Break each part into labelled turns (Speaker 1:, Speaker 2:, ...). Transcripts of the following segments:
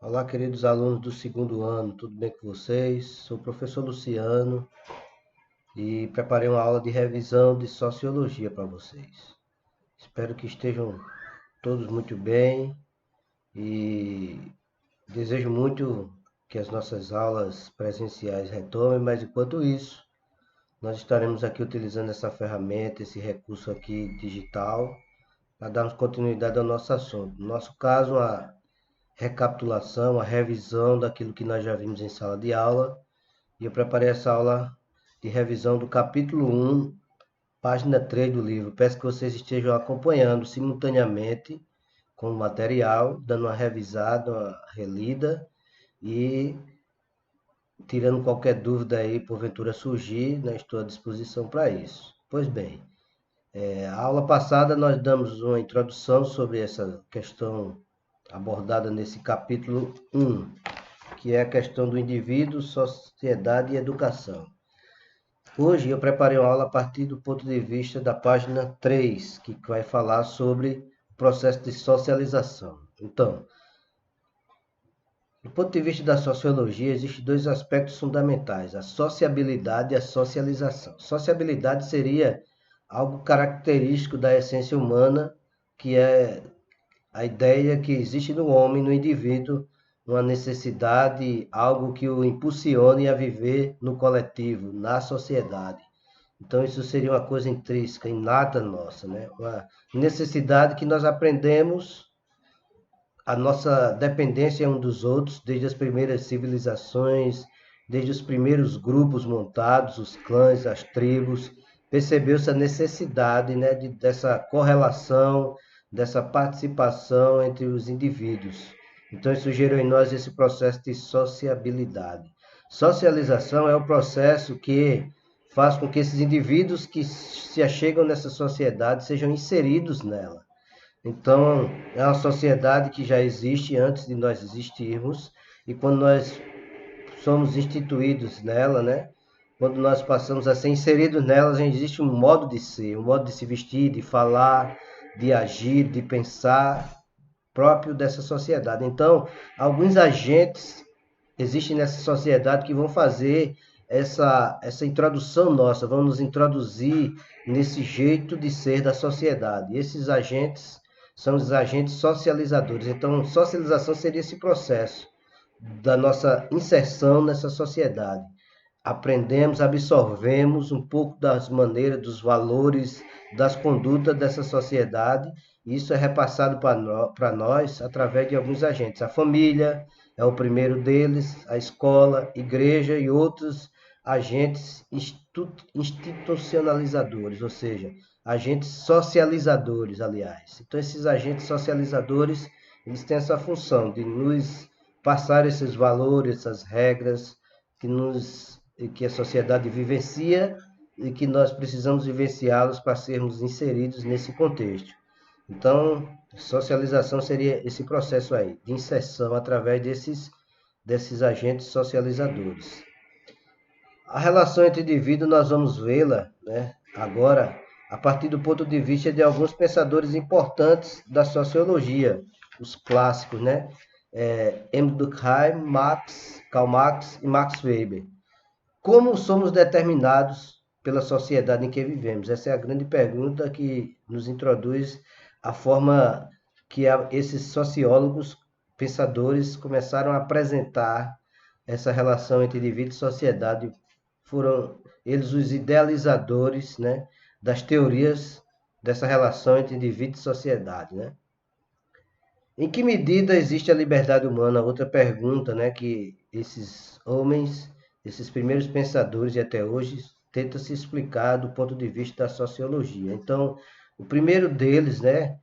Speaker 1: Olá, queridos alunos do segundo ano, tudo bem com vocês? Sou o professor Luciano e preparei uma aula de revisão de sociologia para vocês. Espero que estejam todos muito bem e desejo muito que as nossas aulas presenciais retomem, mas enquanto isso, nós estaremos aqui utilizando essa ferramenta, esse recurso aqui digital, para darmos continuidade ao nosso assunto. No nosso caso, a recapitulação, a revisão daquilo que nós já vimos em sala de aula. E eu preparei essa aula de revisão do capítulo 1, página 3 do livro. Peço que vocês estejam acompanhando simultaneamente com o material, dando uma revisada, uma relida e tirando qualquer dúvida aí, porventura surgir, né, estou à disposição para isso. Pois bem, a aula passada nós damos uma introdução sobre essa questão abordada nesse capítulo 1, que é a questão do indivíduo, sociedade e educação. Hoje eu preparei uma aula a partir do ponto de vista da página 3, que vai falar sobre o processo de socialização. Então, do ponto de vista da sociologia, existem dois aspectos fundamentais, a sociabilidade e a socialização. Sociabilidade seria algo característico da essência humana, que é a ideia que existe no homem, no indivíduo, uma necessidade, algo que o impulsione a viver no coletivo, na sociedade. Então, isso seria uma coisa intrínseca, inata nossa, né? Uma necessidade que nós aprendemos a nossa dependência um dos outros, desde as primeiras civilizações, desde os primeiros grupos montados, os clãs, as tribos, percebeu-se a necessidade, né, dessa correlação, dessa participação entre os indivíduos. Então, isso gerou em nós esse processo de sociabilidade. Socialização é o processo que faz com que esses indivíduos que se achegam nessa sociedade sejam inseridos nela. Então, é uma sociedade que já existe antes de nós existirmos, e quando nós somos instituídos nela, né? Quando nós passamos a ser inseridos nela, já existe um modo de ser, um modo de se vestir, de falar, de agir, de pensar próprio dessa sociedade. Então, alguns agentes existem nessa sociedade que vão fazer essa introdução nossa, vão nos introduzir nesse jeito de ser da sociedade. E esses agentes são os agentes socializadores. Então, socialização seria esse processo da nossa inserção nessa sociedade. Aprendemos, absorvemos um pouco das maneiras, dos valores, das condutas dessa sociedade, e isso é repassado para nós através de alguns agentes. A família é o primeiro deles, a escola, igreja e outros agentes institucionalizadores, ou seja, agentes socializadores, aliás. Então, esses agentes socializadores, eles têm essa função de nos passar esses valores, essas regras que a sociedade vivencia e que nós precisamos vivenciá-los para sermos inseridos nesse contexto. Então, socialização seria esse processo aí, de inserção através desses agentes socializadores. A relação entre indivíduos nós vamos vê-la, né, agora a partir do ponto de vista de alguns pensadores importantes da sociologia, os clássicos, né? Emile Durkheim, Karl Marx e Max Weber. Como somos determinados pela sociedade em que vivemos? Essa é a grande pergunta que nos introduz a forma que esses sociólogos, pensadores, começaram a apresentar essa relação entre indivíduo e sociedade. Foram eles os idealizadores, né, das teorias dessa relação entre indivíduo e sociedade, né? Em que medida existe a liberdade humana? Outra pergunta, né, que esses homens, esses primeiros pensadores e até hoje tentam se explicar do ponto de vista da sociologia. Então, o primeiro deles, né,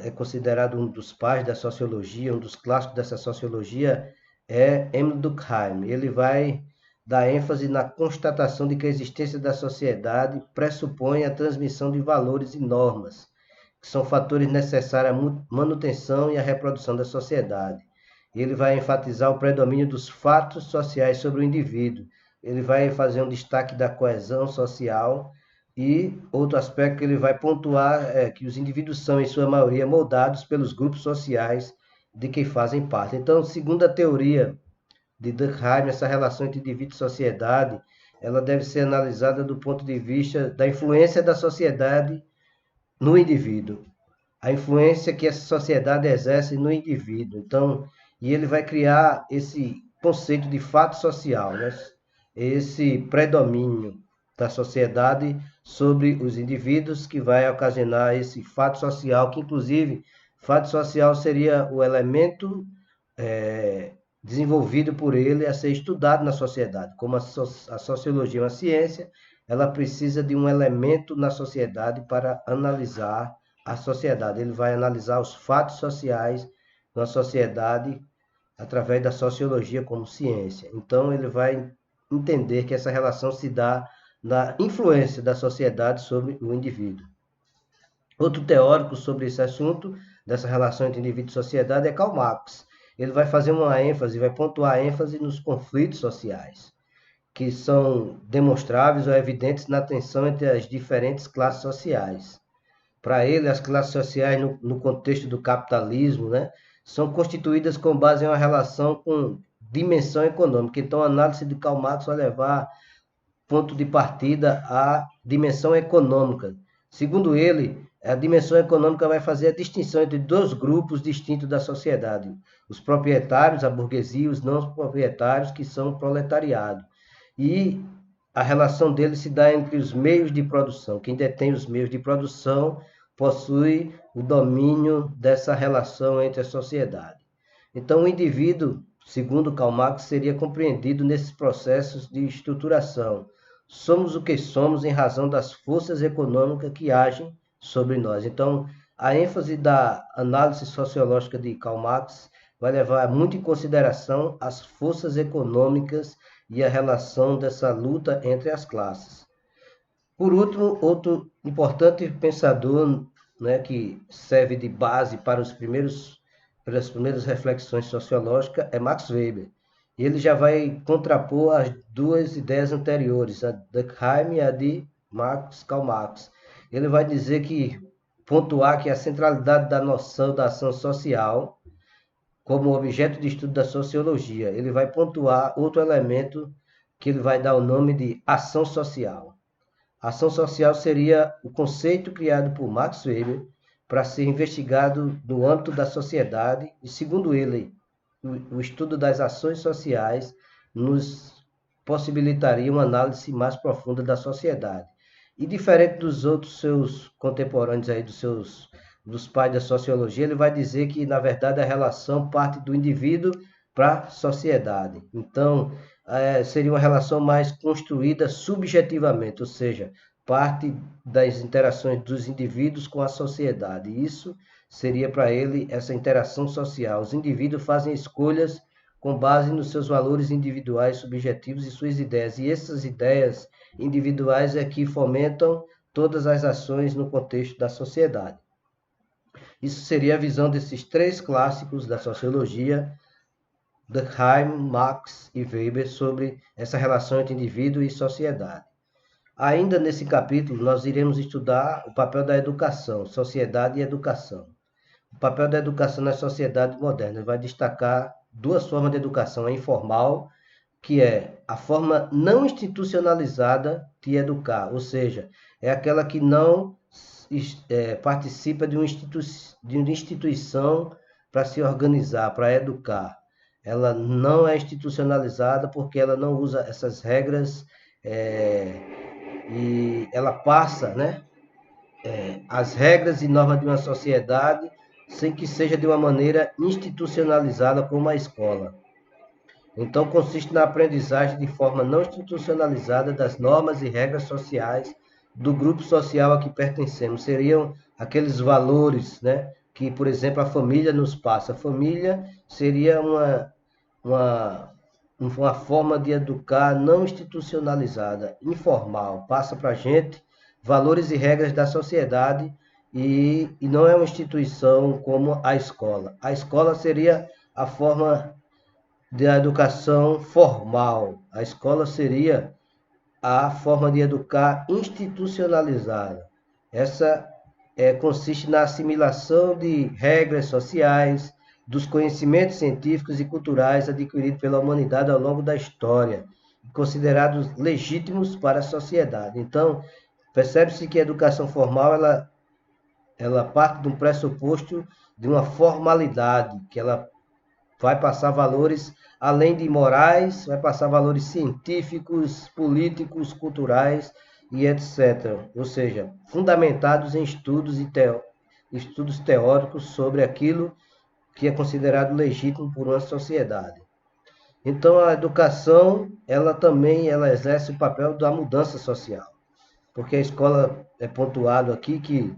Speaker 1: é considerado um dos pais da sociologia, um dos clássicos dessa sociologia, é Emile Durkheim. Ele vai dar ênfase na constatação de que a existência da sociedade pressupõe a transmissão de valores e normas, que são fatores necessários à manutenção e à reprodução da sociedade. Ele vai enfatizar o predomínio dos fatos sociais sobre o indivíduo. Ele vai fazer um destaque da coesão social e outro aspecto que ele vai pontuar é que os indivíduos são, em sua maioria, moldados pelos grupos sociais de que fazem parte. Então, segundo a teoria de Durkheim, essa relação entre indivíduo e sociedade, ela deve ser analisada do ponto de vista da influência da sociedade no indivíduo, a influência que essa sociedade exerce no indivíduo. Então, e ele vai criar esse conceito de fato social, né? Esse predomínio da sociedade sobre os indivíduos que vai ocasionar esse fato social, que inclusive fato social seria o elemento desenvolvido por ele a ser estudado na sociedade. Como a sociologia é uma ciência, ela precisa de um elemento na sociedade para analisar a sociedade. Ele vai analisar os fatos sociais na sociedade através da sociologia como ciência. Então, ele vai entender que essa relação se dá na influência da sociedade sobre o indivíduo. Outro teórico sobre esse assunto, dessa relação entre indivíduo e sociedade, é Karl Marx. Ele vai fazer uma ênfase, vai pontuar a ênfase nos conflitos sociais, que são demonstráveis ou evidentes na tensão entre as diferentes classes sociais. Para ele, as classes sociais, no contexto do capitalismo, né, são constituídas com base em uma relação com dimensão econômica. Então, a análise de Karl Marx vai levar ponto de partida à dimensão econômica. Segundo ele, a dimensão econômica vai fazer a distinção entre dois grupos distintos da sociedade: os proprietários, a burguesia, e os não proprietários, que são o proletariado. E a relação dele se dá entre os meios de produção. Quem detém os meios de produção possui o domínio dessa relação entre a sociedade. Então, o indivíduo, segundo Karl Marx, seria compreendido nesses processos de estruturação. Somos o que somos em razão das forças econômicas que agem sobre nós. Então, a ênfase da análise sociológica de Karl Marx vai levar muito em consideração as forças econômicas e a relação dessa luta entre as classes. Por último, outro importante pensador, né, que serve de base para as primeiras reflexões sociológicas é Max Weber. Ele já vai contrapor as duas ideias anteriores, a de Durkheim e a de Karl Marx. Ele vai dizer que, pontuar que a centralidade da noção da ação social como objeto de estudo da sociologia. Ele vai pontuar outro elemento que ele vai dar o nome de ação social. Ação social seria o conceito criado por Max Weber para ser investigado no âmbito da sociedade e, segundo ele, o estudo das ações sociais nos possibilitaria uma análise mais profunda da sociedade. E diferente dos outros seus contemporâneos aí, dos pais da sociologia, ele vai dizer que, na verdade, a relação parte do indivíduo para a sociedade. Então, seria uma relação mais construída subjetivamente, ou seja, parte das interações dos indivíduos com a sociedade. Isso seria para ele essa interação social. Os indivíduos fazem escolhas com base nos seus valores individuais, subjetivos e suas ideias. E essas ideias individuais é que fomentam todas as ações no contexto da sociedade. Isso seria a visão desses três clássicos da sociologia, Durkheim, Marx e Weber, sobre essa relação entre indivíduo e sociedade. Ainda nesse capítulo, nós iremos estudar o papel da educação, sociedade e educação. O papel da educação na sociedade moderna. Ele vai destacar duas formas de educação: a informal, que é a forma não institucionalizada de educar, ou seja, é aquela que não participa de uma instituição para se organizar, para educar. Ela não é institucionalizada porque ela não usa essas regras e ela passa, né, as regras e normas de uma sociedade sem que seja de uma maneira institucionalizada como a escola. Então, consiste na aprendizagem de forma não institucionalizada das normas e regras sociais do grupo social a que pertencemos. Seriam aqueles valores, né, que, por exemplo, a família nos passa. A família seria uma forma de educar não institucionalizada, informal. Passa para a gente valores e regras da sociedade e não é uma instituição como a escola. A escola seria a forma da educação formal. A escola seria a forma de educar institucionalizada. Essa consiste na assimilação de regras sociais, dos conhecimentos científicos e culturais adquiridos pela humanidade ao longo da história, considerados legítimos para a sociedade. Então, percebe-se que a educação formal ela parte de um pressuposto de uma formalidade, que ela vai passar valores além de morais, vai passar valores científicos, políticos, culturais e etc. Ou seja, fundamentados em estudos teóricos sobre aquilo que é considerado legítimo por uma sociedade. Então a educação, ela exerce o papel da mudança social, porque a escola é pontuado aqui que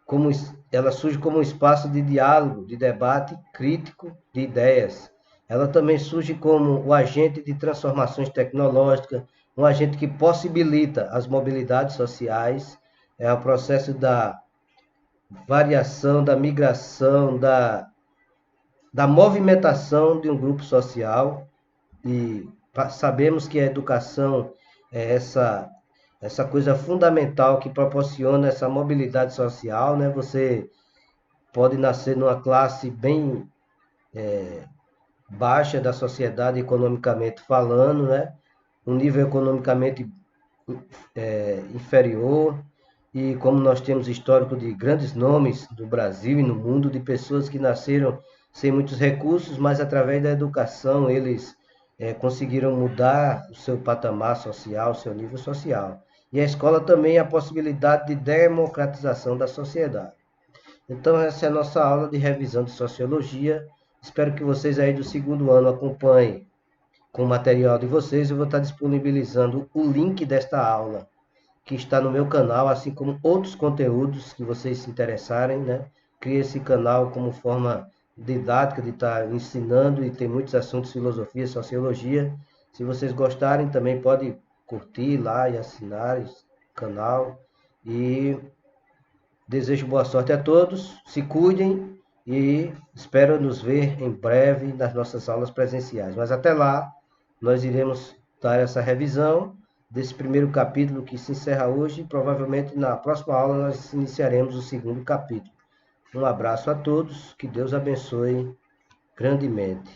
Speaker 1: como ela surge como um espaço de diálogo, de debate crítico de ideias. Ela também surge como o agente de transformações tecnológicas, um agente que possibilita as mobilidades sociais, é o processo da variação, da migração, da movimentação de um grupo social. E sabemos que a educação é essa coisa fundamental que proporciona essa mobilidade social, né? Você pode nascer numa classe bem baixa da sociedade economicamente falando, né? Um nível economicamente inferior, e como nós temos histórico de grandes nomes do Brasil e no mundo, de pessoas que nasceram sem muitos recursos, mas através da educação eles conseguiram mudar o seu patamar social, o seu nível social. E a escola também é a possibilidade de democratização da sociedade. Então essa é a nossa aula de revisão de sociologia. Espero que vocês aí do segundo ano acompanhem com o material de vocês. Eu vou estar disponibilizando o link desta aula, que está no meu canal, assim como outros conteúdos que vocês se interessarem, né? Criei esse canal como forma didática de estar ensinando, e tem muitos assuntos, filosofia, sociologia. Se vocês gostarem, também pode curtir lá e assinar o canal. E desejo boa sorte a todos, se cuidem e espero nos ver em breve nas nossas aulas presenciais. Mas até lá, nós iremos dar essa revisão desse primeiro capítulo que se encerra hoje, e provavelmente na próxima aula nós iniciaremos o segundo capítulo. Um abraço a todos, que Deus abençoe grandemente.